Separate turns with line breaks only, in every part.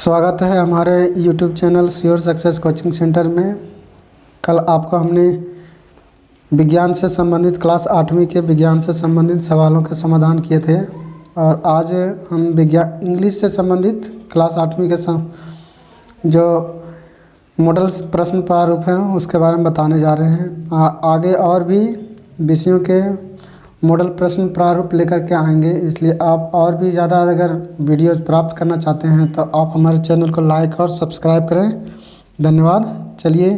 स्वागत है हमारे YouTube channel sure success coaching centre में। कल आपको हमने विज्ञान से संबंधित क्लास 8वीं के विज्ञान से संबंधित सवालों के समाधान किए थे और आज हम विज्ञान इंग्लिश से संबंधित क्लास 8वीं के जो मॉडल प्रश्न प्रारूप हैं उसके बारे में बताने जा रहे हैं। आगे और भी विषयों के मॉडल प्रश्न प्रारूप लेकर के आएंगे, इसलिए आप और भी ज़्यादा अगर वीडियो प्राप्त करना चाहते हैं तो आप हमारे चैनल को लाइक और सब्सक्राइब करें। धन्यवाद। चलिए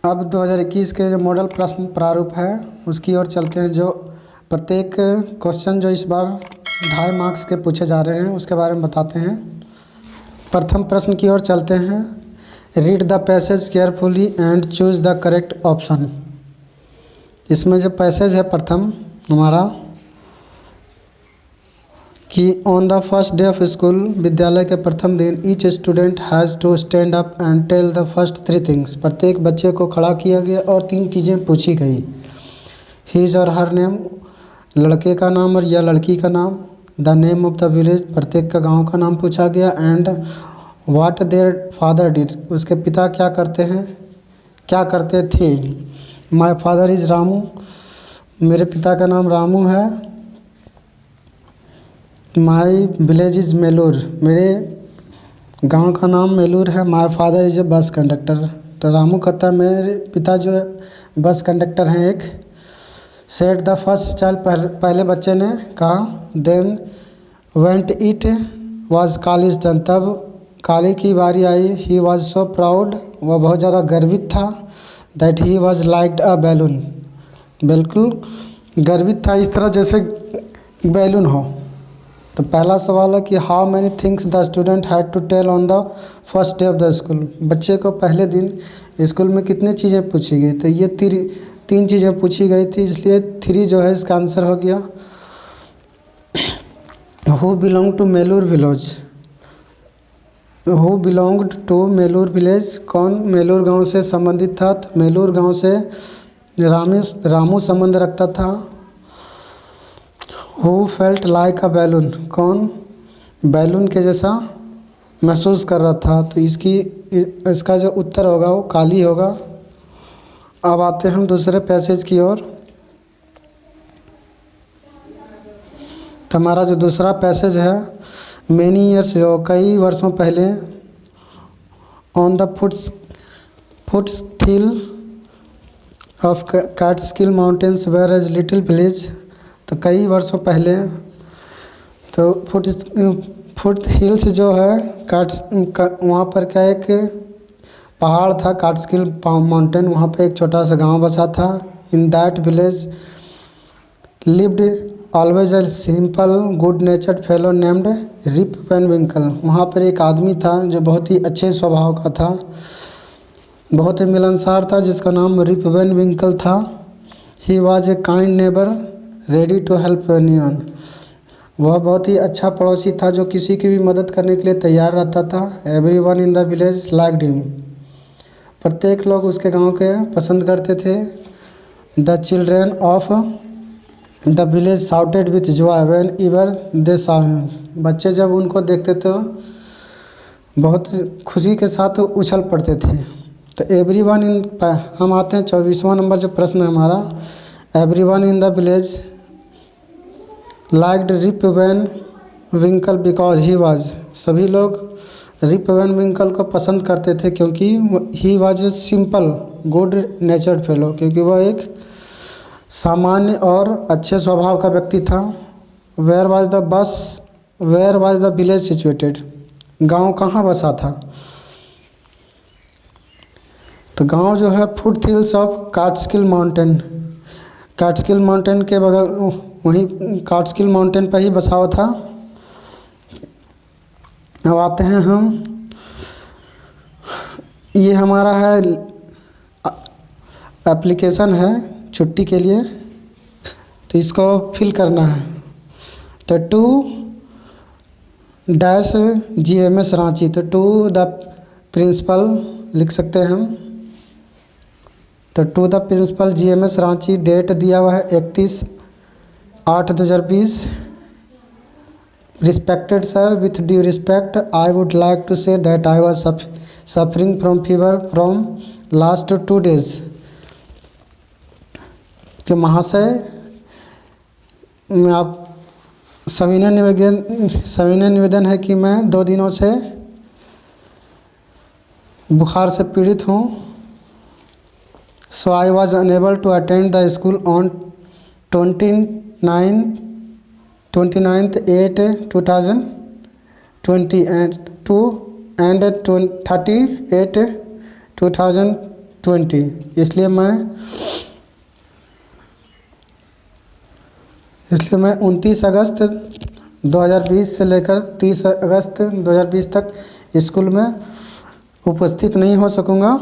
अब 2021 के जो मॉडल प्रश्न प्रारूप है उसकी ओर चलते हैं। जो प्रत्येक क्वेश्चन जो इस बार 2.5 मार्क्स के पूछे जा रहे हैं उसके बारे में बताते हैं। प्रथम प्रश्न की ओर चलते हैं। Read the passage carefully and choose the correct option. इसमें जो पैसेज है प्रथम हमारा कि on the first day of school, विद्यालय के प्रथम दिन, each student has to stand up and tell the first 3 things. प्रत्येक बच्चे को खड़ा किया गया और 3 चीज़ें पूछी गई। हिज और हर नेम, लड़के का नाम और या लड़की का नाम। The name of the village, प्रत्येक का गांव का नाम पूछा गया। And what their father did, उसके पिता क्या करते हैं, क्या करते थे। माय फादर इज़ रामू, मेरे पिता का नाम रामू है। माय विलेज इज़ मेलूर, मेरे गांव का नाम मेलूर है। My father is a bus conductor, तो रामू कहता है मेरे पिता जो है बस कंडक्टर हैं एक। सेड द फर्स्ट चाइल्ड, पहले बच्चे ने कहा। Then went it was Kali's turn, तब काली की बारी आई। ही वाज सो प्राउड, वह बहुत ज़्यादा गर्वित था। That he was liked a balloon, बिल्कुल गर्वित था इस तरह जैसे बैलून हो। तो पहला सवाल है कि how many things the student had to tell on the first day of the school. बच्चे को पहले दिन स्कूल में कितनी चीज़ें पूछी गई, तो ये 3 चीज़ें पूछी गई थी, इसलिए 3 जो है इसका आंसर हो गया। Who belong to Melur village, who belonged to Melur village, कौन मेलूर गांव से संबंधित था, तो मेलूर गांव से रामू संबंध रखता था। Who felt like a balloon, कौन बैलून के जैसा महसूस कर रहा था, तो इसका जो उत्तर होगा वो काली होगा। अब आते हैं हम दूसरे पैसेज की ओर। तो हमारा जो दूसरा पैसेज है, मैनी ईयर्स, कई वर्षों पहले, on the foothill of Catskill Mountains where as little village, तो कई वर्षों पहले, तो फुट हिल्स जो है वहाँ पर क्या एक पहाड़ था, कैटस्किल माउंटेन, वहाँ पे एक छोटा सा गांव बसा था। In that village lived always a simple good natured fellow named Rip Van Winkle, वहाँ पर एक आदमी था जो बहुत ही अच्छे स्वभाव का था, बहुत ही मिलनसार था, जिसका नाम रिप वैन विंकल था। He was a kind neighbour ready to help anyone, वह बहुत ही अच्छा पड़ोसी था जो किसी की भी मदद करने के लिए तैयार रहता था। Everyone in the village liked him, प्रत्येक लोग उसके गांव के पसंद करते थे। The children of the village shouted with Joy when ever they saw him, बच्चे जब उनको देखते तो बहुत खुशी के साथ उछल पड़ते थे। तो एवरीवन इन, हम आते हैं 24वां नंबर जो प्रश्न है हमारा। Everyone in the village liked Rip Van Winkle because he was, सभी लोग रिप वैन विंकल को पसंद करते थे क्योंकि he was a simple good natured fellow, क्योंकि वह एक सामान्य और अच्छे स्वभाव का व्यक्ति था। Where was the village situated, गांव कहाँ बसा था, तो गांव जो है foot hills of Catskill Mountain, Catskill Mountain के बगल, वहीं कैटस्किल माउंटेन पर ही बसा हुआ था। अब आते हैं हम, ये हमारा है एप्लीकेशन है छुट्टी के लिए, तो इसको फिल करना है। तो टू डैश GMS रांची, तो टू द प्रिंसिपल लिख सकते हैं हम। तो to the principal GMS Ranchi, date दिया हुआ है 31/8/2020। Respected sir, with due respect, I would like to say that I was suffering from fever from last 2 days. कि महाशय, मैं आप सविनय निवेदन है कि मैं 2 दिनों से बुखार से पीड़ित हूँ. So I was unable to attend the school on 29th 8 2020 and 38 2020. इसलिए मैं 29 अगस्त 2020 से लेकर 30 अगस्त 2020 तक स्कूल में उपस्थित नहीं हो सकूँगा.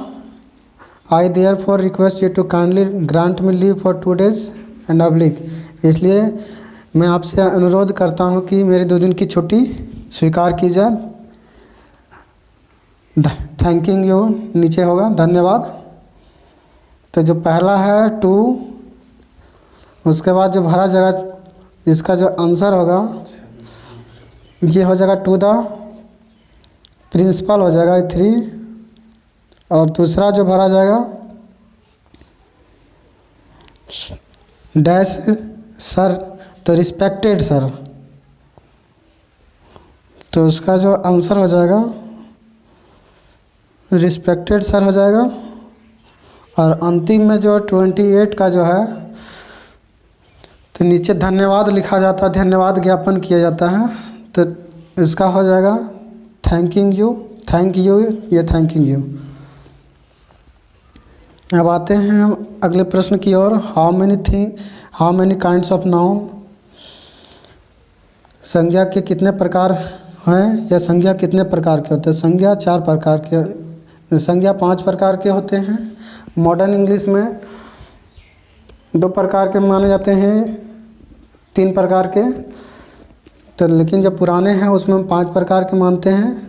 I therefore request you to kindly grant me leave for 2 days and oblique. इसलिए मैं आपसे अनुरोध करता हूँ कि मेरे 2 दिन की छुट्टी स्वीकार की जाए. थैंकिंग यू नीचे होगा, धन्यवाद. तो जो पहला है 2, उसके बाद जो भरा जगह, इसका जो आंसर होगा ये हो जाएगा टू द प्रिंसिपल हो जाएगा 3, और दूसरा जो भरा जाएगा डैश सर, तो रिस्पेक्टेड सर, तो उसका जो आंसर हो जाएगा रिस्पेक्टेड सर हो जाएगा. और अंतिम में जो 28 का जो है, तो नीचे धन्यवाद लिखा जाता है, धन्यवाद ज्ञापन किया जाता है, तो इसका हो जाएगा थैंक यू, ये थैंकिंग यू. अब आते हैं हम अगले प्रश्न की ओर. How many kinds of noun, संज्ञा के कितने प्रकार हैं, या संज्ञा कितने प्रकार के होते हैं. संज्ञा 4 प्रकार के, संज्ञा 5 प्रकार के होते हैं. मॉडर्न इंग्लिश में 2 प्रकार के माने जाते हैं, 3 प्रकार के, तो लेकिन जब पुराने हैं उसमें हम 5 प्रकार के मानते हैं.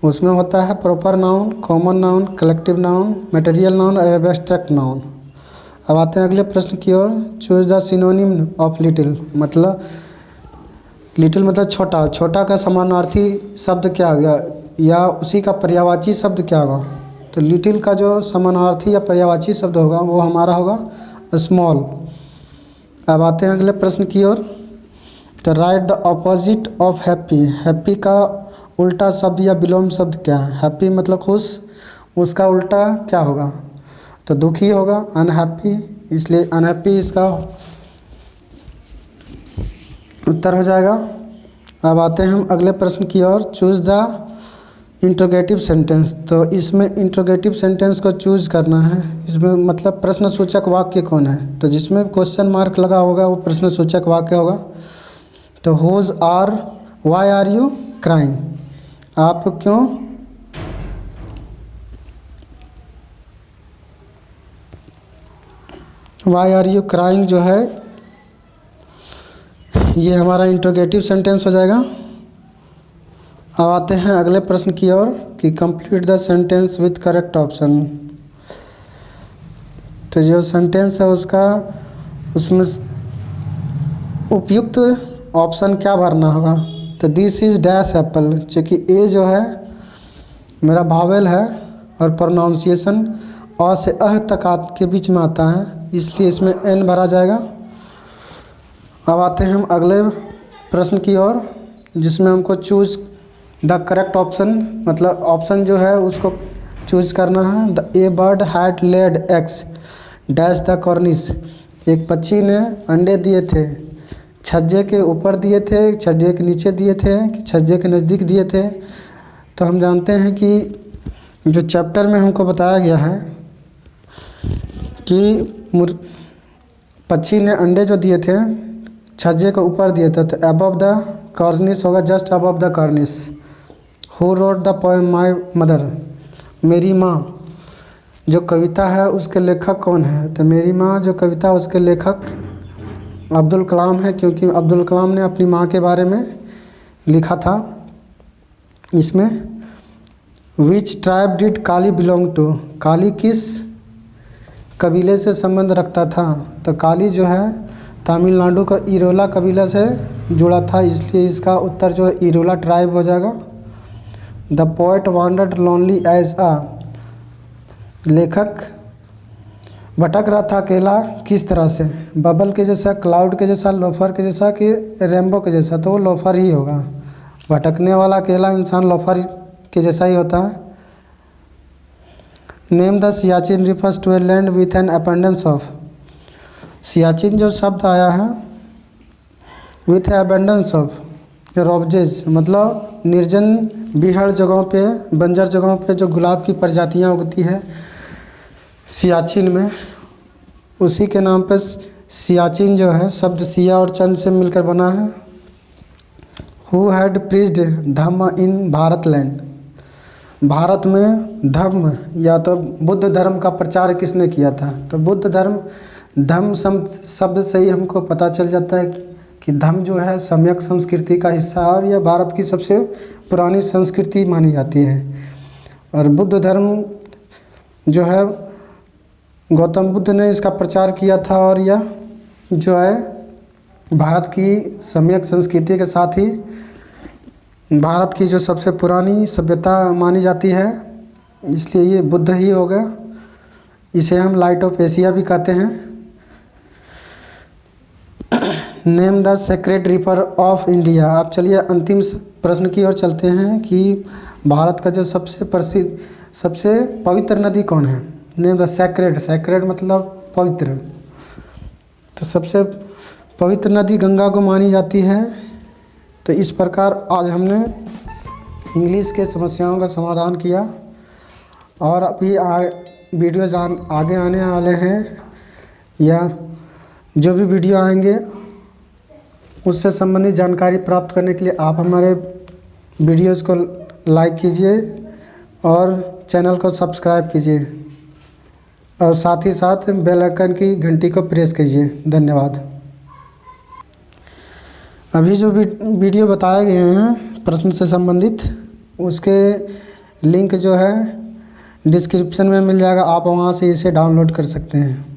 उसमें होता है proper noun, common noun, collective noun, material noun और एब्स्ट्रैक्ट नाउन. अब आते हैं अगले प्रश्न की ओर. Choose the synonym of little, मतलब लिटिल मतलब छोटा, छोटा का समानार्थी शब्द क्या आ गया, या उसी का पर्यायवाची शब्द क्या होगा. तो लिटिल का जो समानार्थी या पर्यायवाची शब्द होगा वो हमारा होगा स्मॉल. अब आते हैं अगले प्रश्न की ओर. तो right the opposite of happy, happy का उल्टा शब्द या विलोम शब्द क्या है. हैप्पी मतलब खुश, उसका उल्टा क्या होगा, तो दुखी होगा, अनहैप्पी, इसलिए अनहैप्पी इसका उत्तर हो जाएगा. अब आते हैं हम अगले प्रश्न की ओर. चूज द इंट्रोगेटिव सेंटेंस, तो इसमें इंट्रोगेटिव सेंटेंस को चूज करना है. इसमें मतलब प्रश्नसूचक वाक्य कौन है, तो जिसमें क्वेश्चन मार्क लगा होगा वो प्रश्नसूचक वाक्य होगा. तो whose are, why are you crying, आप क्यों, वाई आर यू क्राइंग जो है ये हमारा इंट्रोगेटिव सेंटेंस हो जाएगा. अब आते हैं अगले प्रश्न की ओर कि complete the sentence with correct option. तो जो सेंटेंस है उसका, उसमें उपयुक्त ऑप्शन क्या भरना होगा. तो दिस इज डैश एप्पल, चूँकि ए जो है मेरा भावेल है और प्रोनाउंसिएशन अ से अह तक के बीच में आता है, इसलिए इसमें एन भरा जाएगा. अब आते हैं हम अगले प्रश्न की ओर, जिसमें हमको चूज द करेक्ट ऑप्शन, मतलब ऑप्शन जो है उसको चूज करना है. The A bird had laid eggs dash the कॉर्निस, एक पक्षी ने अंडे दिए थे, छज्जे के ऊपर दिए थे, छज्जे के नीचे दिए थे, कि छज्जे के नज़दीक दिए थे. तो हम जानते हैं कि जो चैप्टर में हमको बताया गया है कि पक्षी ने अंडे जो दिए थे छज्जे के ऊपर दिए थे, तो अबव द कॉर्निस होगा, just above the कॉर्निस. Who wrote the poem my mother, मेरी माँ जो कविता है उसके लेखक कौन है. तो मेरी माँ जो कविता उसके लेखक अब्दुल कलाम है, क्योंकि अब्दुल कलाम ने अपनी माँ के बारे में लिखा था. इसमें which tribe did Kali belong to, Kali किस कबीले से संबंध रखता था. तो काली जो है तमिलनाडु का इरोला कबीला से जुड़ा था, इसलिए इसका उत्तर जो है इरोला ट्राइब हो जाएगा। The poet wandered lonely as a, लेखक भटक रहा था अकेला किस तरह से? बबल के जैसा, क्लाउड के जैसा, लोफर के जैसा कि रेनबो के जैसा? तो वो लोफर ही होगा। भटकने वाला अकेला इंसान लोफर के जैसा ही होता है। Name the Siachen refers to a land with an abundance of. Siachen जो शब्द आया है विथ अबंडेंस ऑफ रोबजेज, मतलब निर्जन बिहड़ जगहों पे, बंजर जगहों पे जो गुलाब की प्रजातियां उगती है सियाचिन में, उसी के नाम पे सियाचिन जो है शब्द सिया और चंद से मिलकर बना है। Who had preached Dhamma in Bharat land. Bharat में धम्म या तो बुद्ध धर्म का प्रचार किसने किया था? तो बुद्ध धर्म, धम्म शब्द से ही हमको पता चल जाता है कि धम्म जो है सम्यक संस्कृति का हिस्सा है और यह भारत की सबसे पुरानी संस्कृति मानी जाती है। और बुद्ध धर्म जो है गौतम बुद्ध ने इसका प्रचार किया था और यह जो है भारत की सम्यक संस्कृति के साथ ही भारत की जो सबसे पुरानी सभ्यता मानी जाती है, इसलिए ये बुद्ध ही होगा। इसे हम लाइट ऑफ एशिया भी कहते हैं। Name the sacred river of India. आप चलिए अंतिम प्रश्न की ओर चलते हैं कि भारत का जो सबसे प्रसिद्ध, सबसे पवित्र नदी कौन है? नेम द सेक्रेड, सेक्रेड मतलब पवित्र। तो सबसे पवित्र नदी गंगा को मानी जाती है। तो इस प्रकार आज हमने इंग्लिश के समस्याओं का समाधान किया और अभी वीडियोज़ आगे आने वाले हैं या जो भी वीडियो आएंगे उससे संबंधित जानकारी प्राप्त करने के लिए आप हमारे वीडियोज़ को लाइक कीजिए और चैनल को सब्सक्राइब कीजिए और साथ ही साथ बेल आइकन की घंटी को प्रेस कीजिए। धन्यवाद। अभी जो वीडियो बताए गए हैं प्रश्न से संबंधित, उसके लिंक जो है डिस्क्रिप्शन में मिल जाएगा, आप वहां से इसे डाउनलोड कर सकते हैं।